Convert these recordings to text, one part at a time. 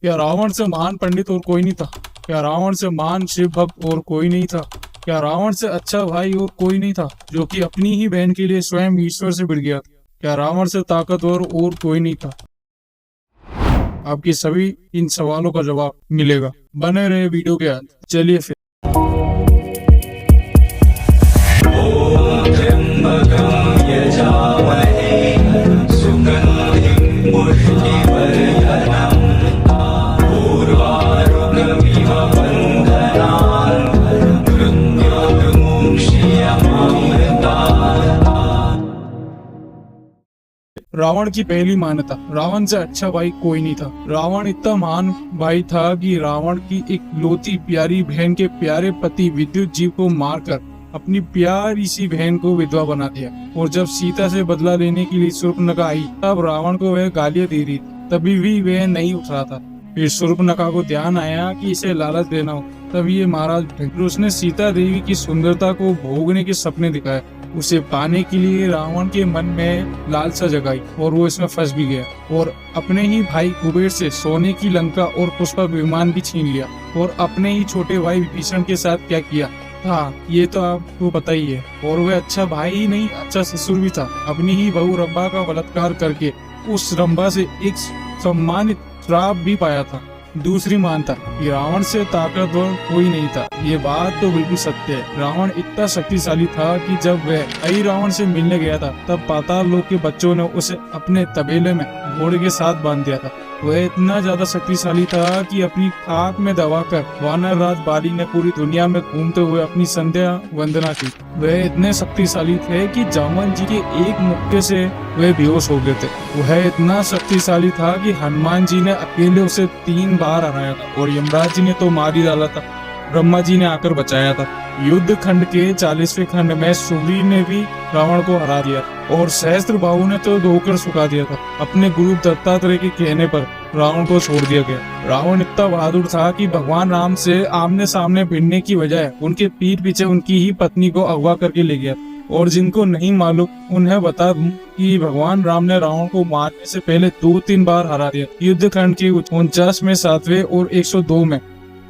क्या रावण से महान पंडित और कोई नहीं था? क्या रावण से महान शिव भक्त और कोई नहीं था? क्या रावण से अच्छा भाई और कोई नहीं था, जो कि अपनी ही बहन के लिए स्वयं ईश्वर से भिड़ गया था? क्या रावण से ताकतवर और कोई नहीं था? आपकी सभी इन सवालों का जवाब मिलेगा। बने रहे वीडियो के अंत। चलिए फिर। रावण की पहली मान्यता। रावण से अच्छा भाई कोई नहीं था। रावण इतना महान भाई था कि रावण की एक लौती प्यारी बहन के प्यारे पति विद्युत जीव को मारकर अपनी प्यारी सी बहन को विधवा बना दिया। और जब सीता से बदला लेने के लिए शूर्पणखा आई, तब रावण को वह गालियां दे रही थी, तभी भी वह नहीं उठ रहा था। फिर शूर्पणखा को ध्यान आया कि इसे लालच देना हो, तभी ये महाराज फिर उसने सीता देवी की सुंदरता को भोगने के सपने दिखाए। उसे पाने के लिए रावण के मन में लालसा जगाई और वो इसमें फंस भी गया और अपने ही भाई कुबेर से सोने की लंका और पुष्पक विमान भी छीन लिया। और अपने ही छोटे भाई विभीषण के साथ क्या किया था ये तो आपको पता ही है। और वह अच्छा भाई ही नहीं, अच्छा ससुर भी था। अपनी ही बहू रंभा का बलात्कार करके उस रंभा से एक सम्मानित श्राप भी पाया था। दूसरी मानता कि रावण से ताकतवर कोई नहीं था। ये बात तो बिल्कुल सत्य है। रावण इतना शक्तिशाली था कि जब वह आई रावण से मिलने गया था, तब पाताल लोक के बच्चों ने उसे अपने तबेले में घोड़े के साथ बांध दिया था। वह इतना ज्यादा शक्तिशाली था कि अपनी खाक में दबाकर वानर राज बाली ने पूरी दुनिया में घूमते हुए अपनी संध्या वंदना की। वह इतने शक्तिशाली थे कि जामवंत जी के एक मुक्के से वह बेहोश हो गए थे। वह इतना शक्तिशाली था कि हनुमान जी ने अकेले उसे 3 बार हराया था और यमराज जी ने तो मार ही डाला था। ब्रह्मा जी ने आकर बचाया था। युद्ध खंड के 40वें खंड में सुग्रीव ने भी रावण को हरा दिया और सहस्त्रबाहु ने तो धोकर सुखा दिया था। अपने गुरु दत्तात्रेय के कहने पर रावण को छोड़ दिया गया। रावण इतना बहादुर था कि भगवान राम से आमने सामने भिड़ने की बजाय उनके पीठ पीछे उनकी ही पत्नी को अगवा करके ले गया। और जिनको नहीं मालूम उन्हें बता दूं कि भगवान राम ने रावण को मारने से पहले 2-3 बार हरा दिया। युद्ध खंड के 49 में 7वें और 102 में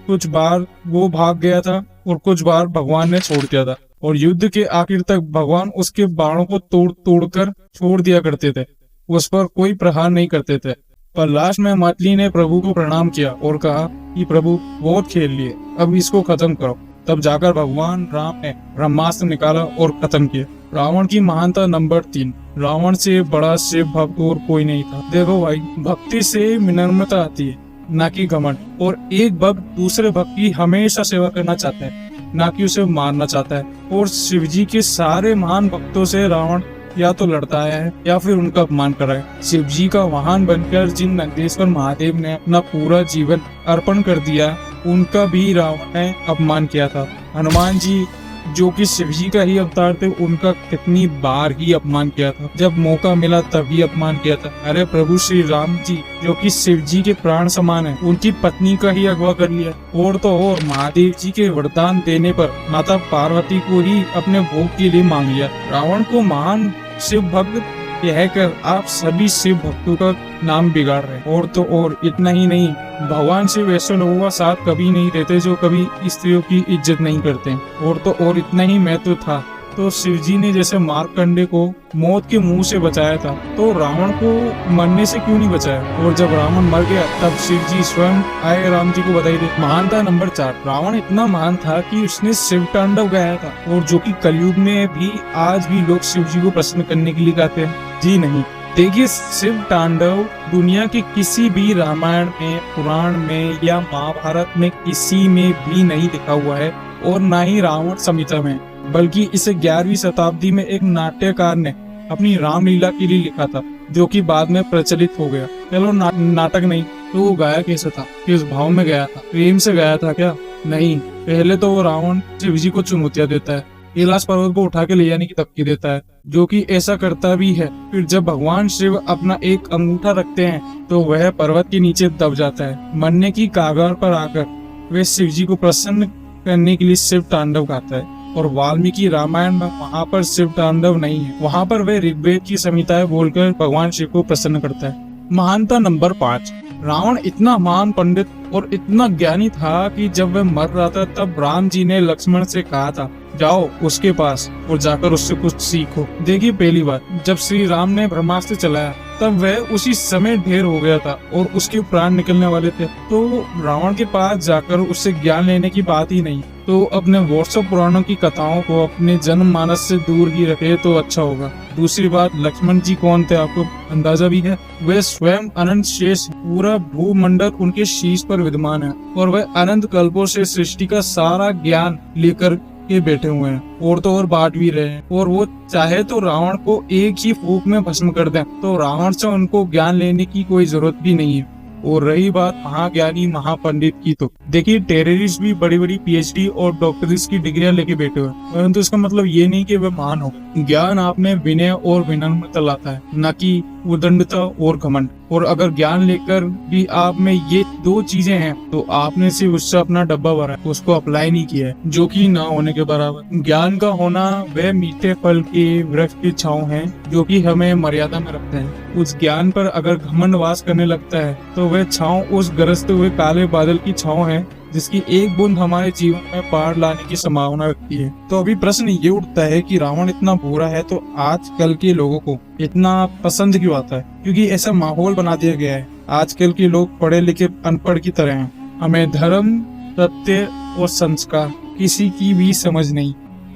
कुछ बार वो भाग गया था और कुछ बार भगवान ने छोड़ दिया था। और युद्ध के आखिर तक भगवान उसके बाणों को तोड़ कर छोड़ दिया करते थे। उस पर कोई प्रहार नहीं करते थे। पर लास्ट में मातली ने प्रभु को प्रणाम किया और कहा कि प्रभु बहुत खेल लिए, अब इसको खत्म करो। तब जाकर भगवान राम ने ब्रह्मास्त्र निकाला और खत्म किया। रावण की महानता नंबर 3। रावण से बड़ा शिव भक्त और कोई नहीं था। देखो भाई, भक्ति से विनम्रता आती है, ना कि घमंड। और एक भक्त दूसरे भक्त की हमेशा सेवा करना चाहता है, ना कि उसे मारना चाहता है। और शिव जी के सारे महान भक्तों से रावण या तो लड़ता है या फिर उनका अपमान कर रहा है। शिव जी का वाहन बनकर जिन नंदेश्वर महादेव ने अपना पूरा जीवन अर्पण कर दिया, उनका भी रावण ने अपमान किया था। हनुमान जी जो कि शिव जी का ही अवतार थे, उनका कितनी बार ही अपमान किया था। जब मौका मिला तभी अपमान किया था। अरे प्रभु श्री राम जी जो कि शिव जी के प्राण समान है, उनकी पत्नी का ही अगवा कर लिया। और तो और महादेव जी के वरदान देने पर माता पार्वती को ही अपने भोग के लिए मांग लिया। रावण को महान शिव भक्त कहकर आप सभी शिव भक्तों का नाम बिगाड़ रहे हैं। और तो और इतना ही नहीं, भगवान शिव ऐसे लोगों का साथ कभी नहीं देते जो कभी स्त्रियों की इज्जत नहीं करते। और तो और इतना ही महत्व था तो शिव जी ने जैसे मार्कंडे को मौत के मुंह से बचाया था, तो रावण को मरने से क्यों नहीं बचाया? और जब रावण मर गया तब शिव जी स्वयं आए राम जी को बधाई दी। महानता नंबर 4। रावण इतना महान था कि उसने शिव तांडव गाया था, और जो कि कलयुग में भी आज भी लोग शिव जी को प्रसन्न करने के लिए गाते हैं। जी नहीं, देखिए, शिव तांडव दुनिया के किसी भी रामायण में, पुराण में या महाभारत में किसी में भी नहीं लिखा हुआ है, और ना ही रावण संहिता में। बल्कि इसे 11वीं शताब्दी में एक नाट्यकार ने अपनी रामलीला के लिए लिखा था, जो कि बाद में प्रचलित हो गया। चलो नाटक नहीं तो वो गाया कैसे था, किस भाव में गाया था? प्रेम से गाया था क्या? नहीं, पहले तो वो रावण शिव जी को चुनौतियां देता है, कैलाश पर्वत को उठा के ले जाने की धमकी देता है, जो कि ऐसा करता भी है। फिर जब भगवान शिव अपना एक अंगूठा रखते हैं तो वह पर्वत के नीचे दब जाता है। मरने की कागार पर आकर वह शिव जी को प्रसन्न करने के लिए शिव तांडव गाता है। और वाल्मीकि रामायण में वहाँ पर शिव तांडव नहीं है, वहाँ पर वह ऋग्वेद की संहिताएं बोलकर भगवान शिव को प्रसन्न करता है। महानता नंबर 5। रावण इतना महान पंडित और इतना ज्ञानी था कि जब वह मर रहा था तब राम जी ने लक्ष्मण से कहा था, जाओ उसके पास और जाकर उससे कुछ सीखो। देखिए, पहली बार जब श्री राम ने ब्रह्मास्त्र चलाया तब वह उसी समय ढेर हो गया था और उसके प्राण निकलने वाले थे, तो रावण के पास जाकर उससे ज्ञान लेने की बात ही नहीं। तो अपने व्हाट्सएप पुराणों की कथाओं को अपने जनमानस से दूर ही रखे तो अच्छा होगा। दूसरी बात, लक्ष्मण जी कौन थे आपको अंदाजा भी है? वे स्वयं अनंत शेष, पूरा भूमंडल उनके शीश पर विद्यमान है और वह अनंत कल्पों से सृष्टि का सारा ज्ञान लेकर के बैठे हुए हैं और तो और बांट भी रहे हैं। और वो चाहे तो रावण को एक ही फूंक में भस्म कर दें, तो रावण से उनको ज्ञान लेने की कोई जरूरत भी नहीं है। और रही बात महाज्ञानी महापंडित की, तो देखिए, टेररिस्ट भी बड़ी बड़ी पीएचडी और डॉक्टरेट की डिग्रियां लेके बैठे हुए हैं, परंतु इसका मतलब ये नहीं कि वे महान हो। ज्ञान आप में विनय और विनम्रता लाता है, न कि उदंडता और घमंड। और अगर ज्ञान लेकर भी आप में ये दो चीजें हैं तो आपने सिर्फ उससे अपना डब्बा भरा है, उसको अप्लाई नहीं किया है, जो कि ना होने के बराबर। ज्ञान का होना वह मीठे फल के वृक्ष की छांव है जो कि हमें मर्यादा में रखते हैं। उस ज्ञान पर अगर घमंड वास करने लगता है तो वह छांव उस गरजते हुए काले बादल की छांव है जिसकी एक बूंद हमारे जीवन में पार लाने की संभावना रखती है। तो अभी प्रश्न ये उठता है कि रावण इतना बुरा है तो आजकल के लोगों को इतना पसंद क्यों आता है? क्योंकि ऐसा माहौल बना दिया गया है। आजकल के लोग पढ़े लिखे अनपढ़ की तरह हैं। हमें धर्म, सत्य और संस्कार किसी की भी समझ नहीं।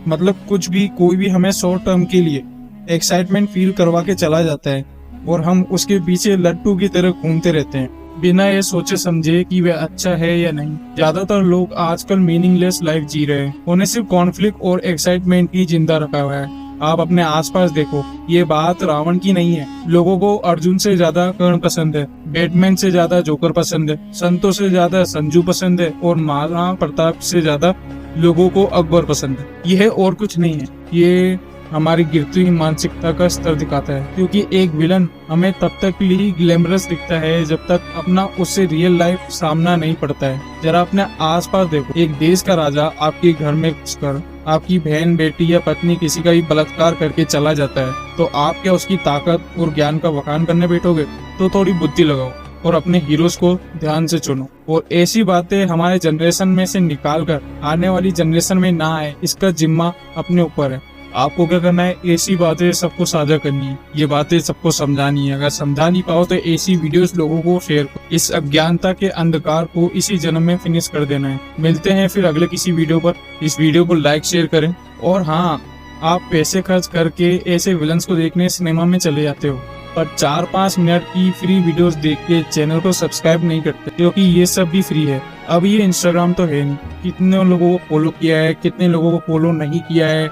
मतलब कुछ भी, कोई भी हमें शॉर्ट टर्म के लिए एक्साइटमेंट फील करवा के चला जाता है और हम उसके पीछे लट्टू की तरह घूमते रहते हैं बिना ये सोचे समझे कि वह अच्छा है या नहीं। ज्यादातर लोग आजकल मीनिंगलेस लाइफ जी रहे हैं। उन्हें सिर्फ कॉन्फ्लिक्ट और एक्साइटमेंट ही जिंदा रखा हुआ है। आप अपने आसपास देखो, ये बात रावण की नहीं है। लोगों को अर्जुन से ज्यादा कर्ण पसंद है, बैटमैन से ज्यादा जोकर पसंद है, संतों से ज्यादा संजू पसंद है और महाराणा प्रताप से ज्यादा लोगों को अकबर पसंद है। यह और कुछ नहीं है, ये हमारी गिरती हुई मानसिकता का स्तर दिखाता है। क्योंकि एक विलन हमें तब तक ही ग्लैमरस दिखता है जब तक अपना उससे रियल लाइफ सामना नहीं पड़ता है। जरा अपने आसपास देखो, एक देश का राजा आपके घर में घुसकर आपकी बहन, बेटी या पत्नी किसी का भी बलात्कार करके चला जाता है, तो आप क्या उसकी ताकत और ज्ञान का बखान करने बैठोगे? तो थोड़ी बुद्धि लगाओ और अपने हीरोज को ध्यान से चुनो। और ऐसी बातें हमारे जनरेशन में से निकाल कर आने वाली जनरेशन में ना आए, इसका जिम्मा अपने ऊपर है। आपको क्या करना है? ऐसी बातें सबको साझा करनी है, ये बातें सबको समझानी है। अगर समझा नहीं पाओ तो ऐसी वीडियोस लोगों को शेयर करो। इस अज्ञानता के अंधकार को इसी जन्म में फिनिश कर देना है। मिलते हैं फिर अगले किसी वीडियो पर। इस वीडियो को लाइक शेयर करें। और हाँ, आप पैसे खर्च करके ऐसे विलन्स को देखने सिनेमा में चले जाते हो, पर 4-5 मिनट की फ्री वीडियोस देख के चैनल को सब्सक्राइब नहीं करते, क्योंकि ये सब भी फ्री है। अब ये इंस्टाग्राम तो है नहीं, कितने लोगों को फॉलो किया है, कितने लोगों को फॉलो नहीं किया है,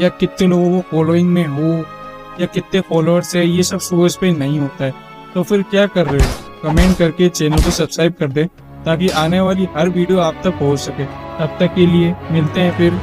या कितने लोगों को फॉलोइंग में हो, या कितने फॉलोअर्स है, ये सब शो इस पे नहीं होता है। तो फिर क्या कर रहे हो? कमेंट करके चैनल को सब्सक्राइब कर दे ताकि आने वाली हर वीडियो आप तक पहुंच सके। तब तक के लिए मिलते हैं फिर।